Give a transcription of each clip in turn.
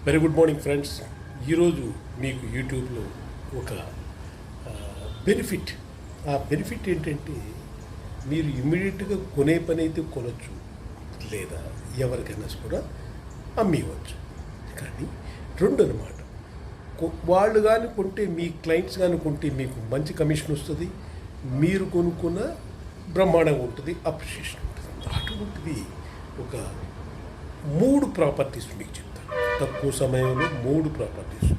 Very good morning friends. ఈరోజు మీకు యూట్యూబ్లో ఒక బెనిఫిట్. ఆ బెనిఫిట్ ఏంటంటే మీరు ఇమ్మీడియట్గా కొనే పని అయితే కొనవచ్చు, లేదా ఎవరికైనా కూడా అమ్మేయవచ్చు. కానీ రెండు అన్నమాట. వాళ్ళు కానీ కొంటే, మీ క్లయింట్స్ కానీ కొంటే మీకు మంచి కమిషన్ వస్తుంది, మీరు కొనుక్కున్న బ్రహ్మాండంగా ఉంటుంది, అప్రిషియేషన్ ఉంటుంది. అటువంటిది ఒక 3 ప్రాపర్టీస్ మీకు చెప్తాను. తక్కువ సమయంలో 3 ప్రాపర్టీస్.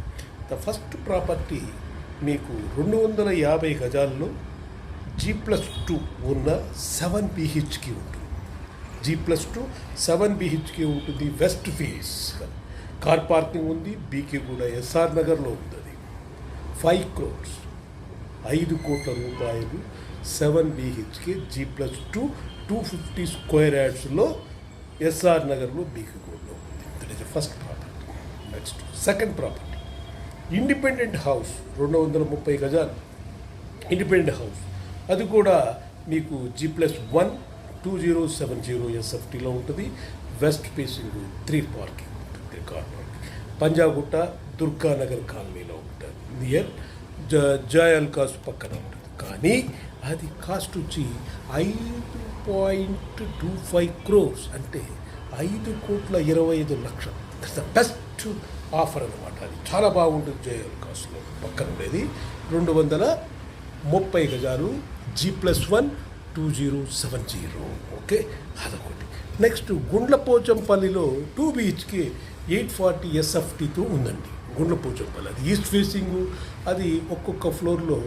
ద ఫస్ట్ ప్రాపర్టీ మీకు 250 గజాల్లో G+2 ఉన్న 7 BHK ఉంటుంది. G+2 7 BHK ఉంటుంది. వెస్ట్ ఫేస్ కార్ పార్కింగ్ ఉంది. బీకే కూడా ఎస్ఆర్ నగర్లో ఉంది. అది 5 crores 5 కోట్ల రూపాయలు 7 BHK G+2 250 స్క్వేర్ యార్డ్స్లో ఎస్ఆర్ నగర్లో బీకే గూడలో ఉంది. That is the first property. Next second property independent house 230 గజాలు ఇండిపెండెంట్ హౌస్. అది కూడా మీకు G+1 2070 SFTలో ఉంటుంది. వెస్ట్ ఫేసింగ్ 3 పార్కింగ్ ఉంటుంది. కార్ పార్కింగ్ పంజాగుట్ట దుర్గానగర్ కాలనీలో ఉంటుంది. నియర్ జాయల్కాస్ పక్కన ఉంటుంది. కానీ అది కాస్ట్ వచ్చి 5.25 crores, అంటే 5,25,00,000. దట్స్ ద బెస్ట్ ఆఫర్ అనమాట. అది చాలా బాగుంటుంది. జాయల్కాస్లో పక్కన ఉండేది 230 గజాలు G+1 2070. ఓకే, అదొకటి. నెక్స్ట్ గుండ్లపోచంపల్లిలో 2 BHK 840 SFTతో ఉందండి. గుండ్లపోచంపల్లి అది ఈస్ట్ ఫేసింగ్. అది ఒక్కొక్క ఫ్లోర్లో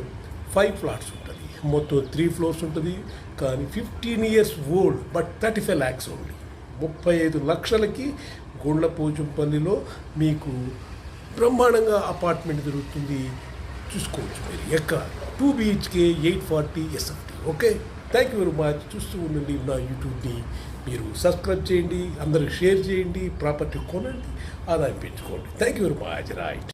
5 ఫ్లాట్స్ ఉంటుంది. మొత్తం 3 floors ఉంటుంది. కానీ 15 years old, but 35 lakhs only. 35 లక్షలకి గుండ్లపోచంపల్లిలో మీకు బ్రహ్మాండంగా అపార్ట్మెంట్ దొరుకుతుంది. చూసుకోవచ్చు మీరు. ఎక్కడ 2 BHK 840 SFT. Okay, thank you very much. చూస్తూ ఉండండి నా యూట్యూబ్ని. మీరు సబ్స్క్రైబ్ చేయండి, అందరికి షేర్ చేయండి, ప్రాపర్టీ కొనండి, ఆదాయం పెంచుకోండి. Thank you very much. Right.